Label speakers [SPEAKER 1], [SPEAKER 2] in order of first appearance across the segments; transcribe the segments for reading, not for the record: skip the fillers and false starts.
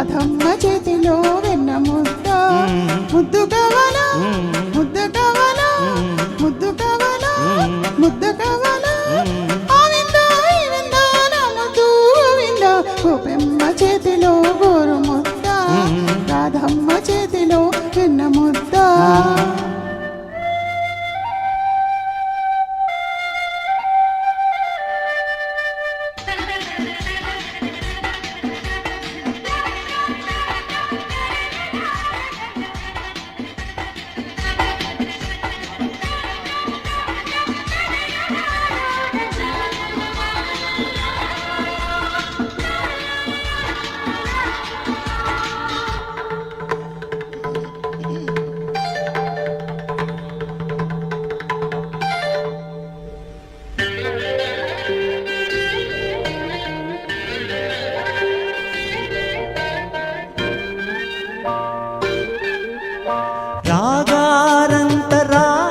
[SPEAKER 1] రాధమ్మ చేతిలో వెన్న ముద్ద ముద్దు కావాలా ముద్ద కావాలా ముద్దు కావాలా ముద్ద కావాలా గోపెమ్మ చేతిలో గోరు ముద్ద రాధమ్మ చేతిలో వెన్న ముద్ద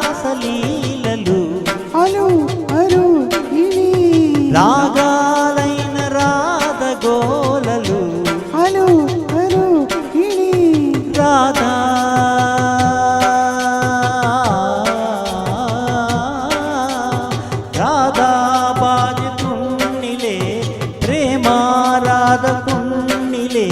[SPEAKER 2] రాగారంతరాసలీలలు
[SPEAKER 1] అలు అరు
[SPEAKER 2] రాగాలైన రాధగోలలు
[SPEAKER 1] అలు అరు
[SPEAKER 2] రాధా రాధా బాజుకున్నిలే ప్రేమ రాధకున్నిలే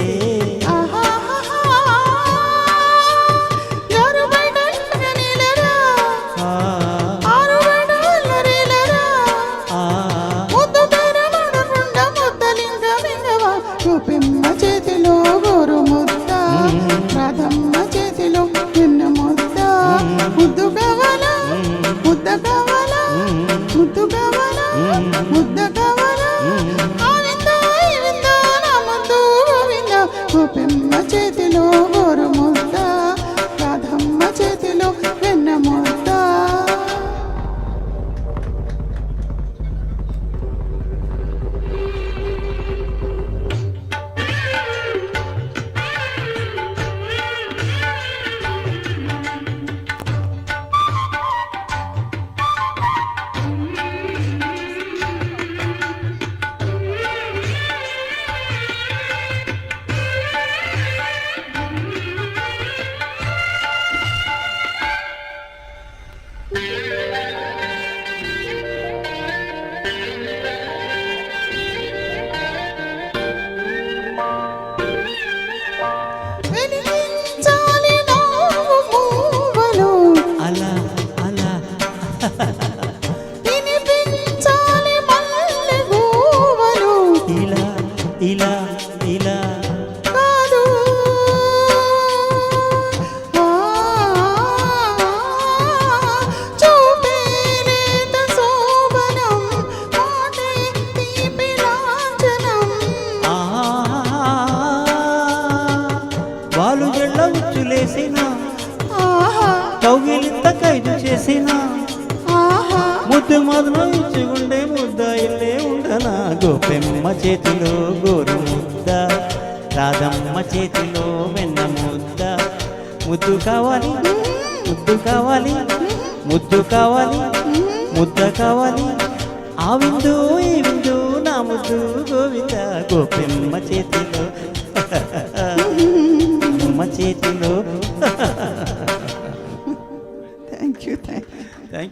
[SPEAKER 1] గోపెమ్మ చేతిలో గోరు ముద్ద రాధమ్మ చేతిలో వెన్న ముద్ద ముద్దు కావాలా ముద్ద కావాలా ముద్దు కావాలా ముద్ద కావాలా నా ముద్దు గోవింద గోపెమ్మ చేతిలో గోరు ముద్ద రాధమ్మ చేతిలో వెన్న ముద్ద
[SPEAKER 2] అలా అలా
[SPEAKER 1] వినిపించాలి మల్లె పువ్వులు
[SPEAKER 2] ఇలా ఇలా ఇలా
[SPEAKER 1] కాదు చూపే లేత శోభనం మాటే తీపి లాంఛనం
[SPEAKER 2] వాళ్ళు జళ్ళ ఉచ్చులేసిన
[SPEAKER 1] ఆహా
[SPEAKER 2] కౌగిలింత ఖైదు చేసిన
[SPEAKER 1] ఆహా
[SPEAKER 2] ముద్దు మొదలు ఇచ్చుకుండే ముద్ద ఇల్లే ఉండనా గోపెమ్మ చేతిలో గోరు ముద్ద రాధమ్మ చేతిలో వెన్న ముద్ద ముద్దు కావాలి ముద్దు కావాలి ముద్దు కావాలి ముద్ద కావాలి ఆ విందు ఈ విందు నా ముద్దు గోవింద గోపెమ్మ చేతిలో అమ్మ చేతిలో